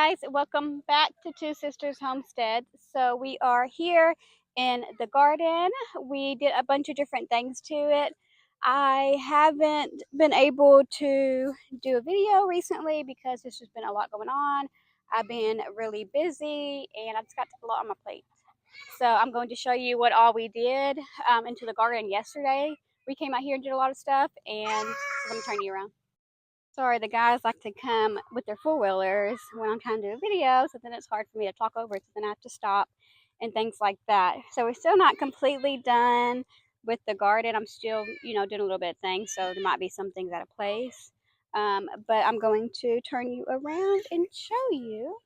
guys, welcome back to Two Sisters Homestead. So we are here in the garden. We did a bunch of different things to it. I haven't been able to do a video recently because there's just been a lot going on. I've been really busy and I just got a lot on my plate. So I'm going to show you what all we did into the garden yesterday. We came out here and did a lot of stuff, and let me turn you around. Sorry, the guys like to come with their four-wheelers when I'm trying to do a video, so then it's hard for me to talk over it, so then I have to stop and things like that. So we're still not completely done with the garden. I'm still, doing a little bit of things, so there might be some things out of place. But I'm going to turn you around and show you.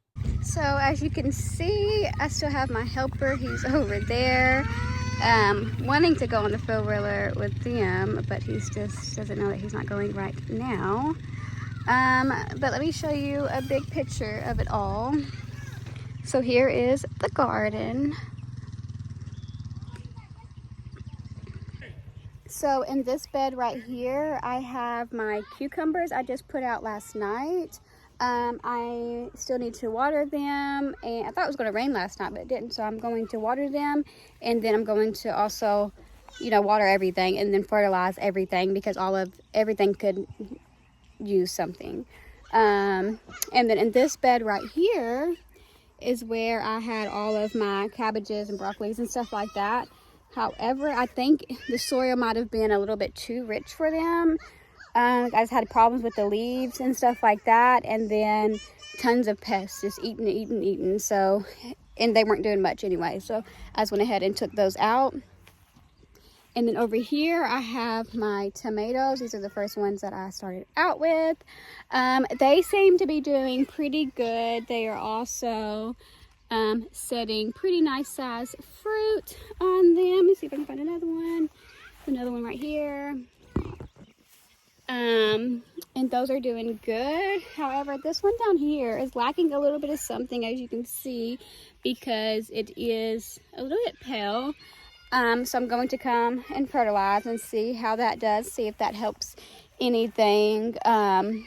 So as you can see, I still have my helper. He's over there, wanting to go on the four-wheeler with them, but he's just doesn't know that he's not going right now. But let me show you a big picture of it all. So here is the garden. So in this bed right here, I have my cucumbers I just put out last night. I still need to water them, and I thought it was going to rain last night, but it didn't. So I'm going to water them, and then I'm going to also, water everything and then fertilize everything, because everything could use something. And then in this bed right here is where I had all of my cabbages and broccolis and stuff like that. However, I think the soil might have been a little bit too rich for them. I just had problems with the leaves and stuff like that, and then tons of pests just eating. So, and they weren't doing much anyway, so I just went ahead and took those out. And then over here, I have my tomatoes. These are the first ones that I started out with. They seem to be doing pretty good. They are also setting pretty nice size fruit on them. Let me see if I can find another one. Another one right here. And those are doing good. However, this one down here is lacking a little bit of something, as you can see, because it is a little bit pale. So I'm going to come and fertilize and see how that does, see if that helps anything, and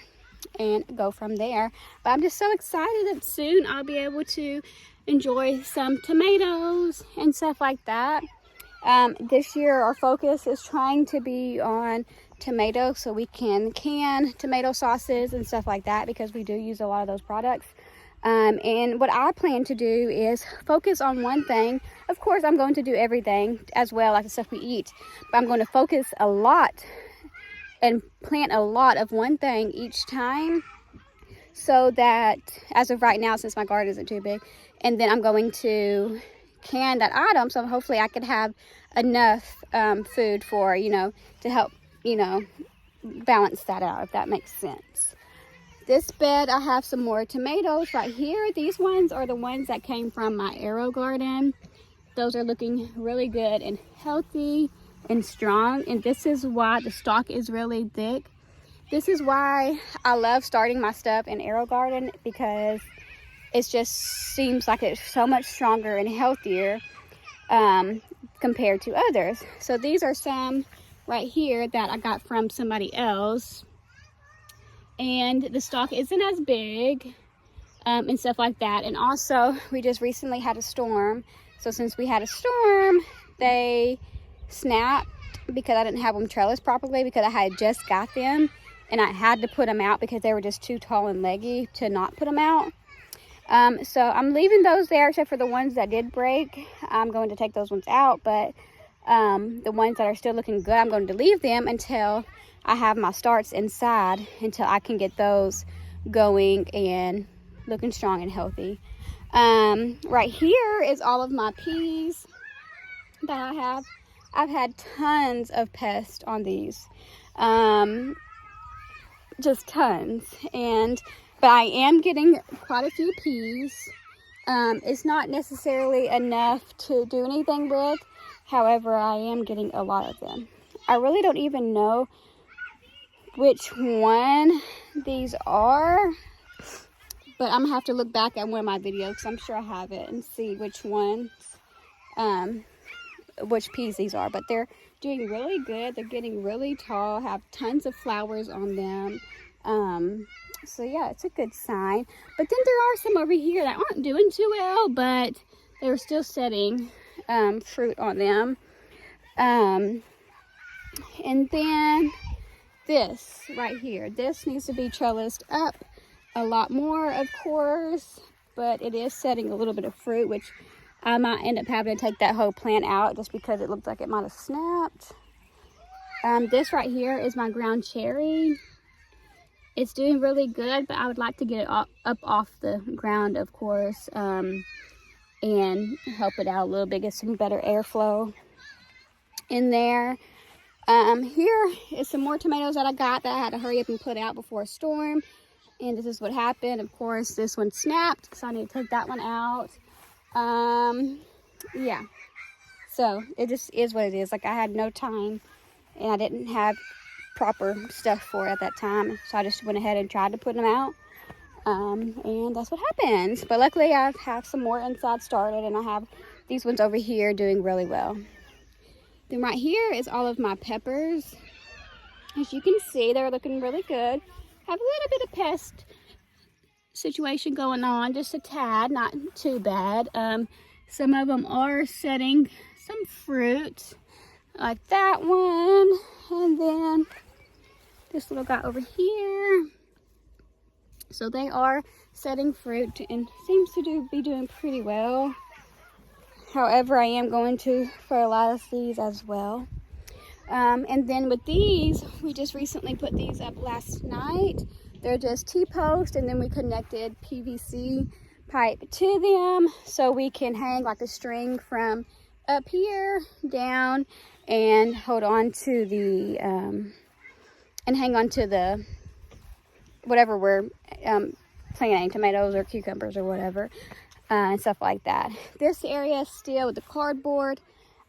go from there. But I'm just so excited that soon I'll be able to enjoy some tomatoes and stuff like that. This year our focus is trying to be on tomatoes, so we can tomato sauces and stuff like that, because we do use a lot of those products. And what I plan to do is focus on one thing. Of course, I'm going to do everything as well, like the stuff we eat, but I'm going to focus a lot and plant a lot of one thing each time, so that, as of right now, since my garden isn't too big, and then I'm going to can that item, so hopefully I could have enough food for, to help, balance that out, if that makes sense. This bed, I have some more tomatoes right here. These ones are the ones that came from my arrow garden. Those are looking really good and healthy and strong, and this is why the stalk is really thick. This is why I love starting my stuff in arrow garden, because it just seems like it's so much stronger and healthier compared to others. So these are some right here that I got from somebody else, and the stalk isn't as big and stuff like that. And also, we just recently had a storm, so since we had a storm, they snapped because I didn't have them trellised properly, because I had just got them and I had to put them out because they were just too tall and leggy to not put them out. So I'm leaving those there, except for the ones that did break. I'm going to take those ones out, but the ones that are still looking good, I'm going to leave them until I have my starts inside, until I can get those going and looking strong and healthy. Right here is all of my peas that I have. I've had tons of pests on these, just tons, but I am getting quite a few peas. It's not necessarily enough to do anything with. However, I am getting a lot of them. I really don't even know which one these are, but I'm gonna have to look back at one of my videos, because I'm sure I have it, and see which ones, which peas these are. But they're doing really good. They're getting really tall, have tons of flowers on them. So yeah, it's a good sign. But then there are some over here that aren't doing too well, but they're still setting fruit on them. And then this right here, this needs to be trellised up a lot more, of course, but it is setting a little bit of fruit, which I might end up having to take that whole plant out just because it looks like it might have snapped. This right here is my ground cherry. It's doing really good, but I would like to get it up off the ground, of course, and help it out a little bit, get some better airflow in there. Here is some more tomatoes that I got that I had to hurry up and put out before a storm. And this is what happened. Of course, this one snapped, so I need to take that one out. Yeah. So it just is what it is. Like, I had no time, and I didn't have proper stuff for it at that time. So I just went ahead and tried to put them out. And that's what happens. But luckily, I have some more inside started, and I have these ones over here doing really well. Then right here is all of my peppers. As you can see, they're looking really good. Have a little bit of pest situation going on, just a tad, not too bad. Some of them are setting some fruit, like that one. And then this little guy over here. So they are setting fruit and seems to be doing pretty well. However, I am going to fertilize these as well. And then with these, we just recently put these up last night. They're just T-posts, and then we connected PVC pipe to them so we can hang like a string from up here down and hold on to the, and hang on to the, whatever we're planting, tomatoes or cucumbers or whatever. And stuff like that. This area still with the cardboard,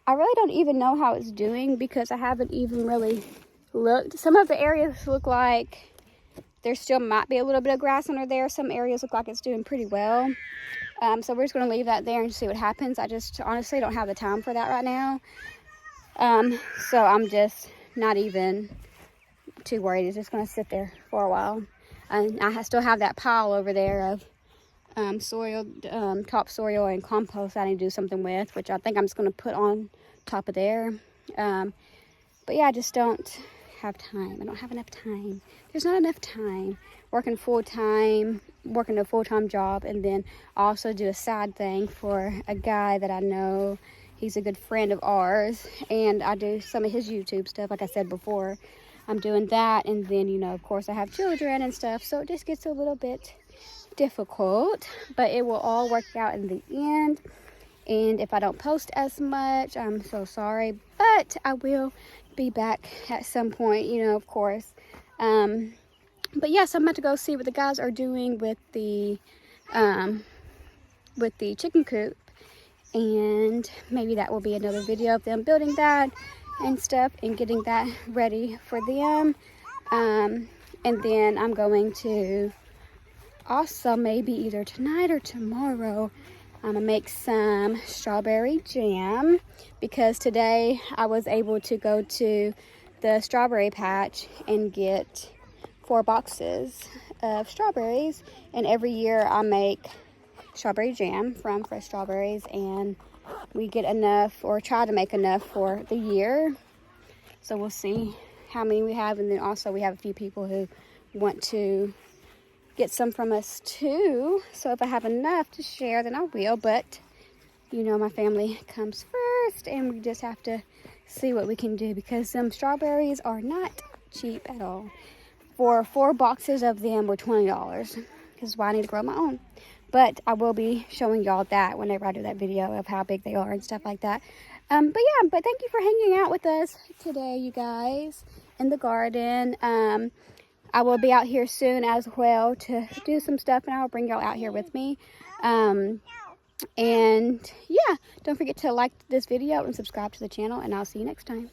I really don't even know how it's doing because I haven't even really looked. Some of the areas look like there still might be a little bit of grass under there. Some areas look like it's doing pretty well. So we're just going to leave that there and see what happens. I just honestly don't have the time for that right now. So I'm just not even too worried. It's just going to sit there for a while. And I still have that pile over there of soil, topsoil and compost I need to do something with, which I think I'm just going to put on top of there. But yeah, I just don't have time. I don't have enough time. There's not enough time working full-time, working a full-time job, and then also do a side thing for a guy that I know. He's a good friend of ours, and I do some of his YouTube stuff, like I said before. I'm doing that, and then, you know, of course, I have children and stuff, so it just gets a little bit difficult, but it will all work out in the end. And if I don't post as much, I'm so sorry, but I will be back at some point, you know, of course. But yes, I'm about to go see what the guys are doing with the chicken coop, and maybe that will be another video of them building that and stuff and getting that ready for them. And then I'm going to also, maybe either tonight or tomorrow, I'm gonna make some strawberry jam, because today I was able to go to the strawberry patch and get 4 boxes of strawberries, and every year I make strawberry jam from fresh strawberries, and we get enough, or try to make enough for the year. So we'll see how many we have, and then also we have a few people who want to get some from us too. So if I have enough to share, then I will, but you know, my family comes first, and we just have to see what we can do, because some strawberries are not cheap at all. For 4 boxes of them were $20. This is why I need to grow my own. But I will be showing y'all that whenever I do that video of how big they are and stuff like that. But yeah, but thank you for hanging out with us today, you guys, in the garden. I will be out here soon as well to do some stuff, and I'll bring y'all out here with me. And yeah, don't forget to like this video and subscribe to the channel, and I'll see you next time.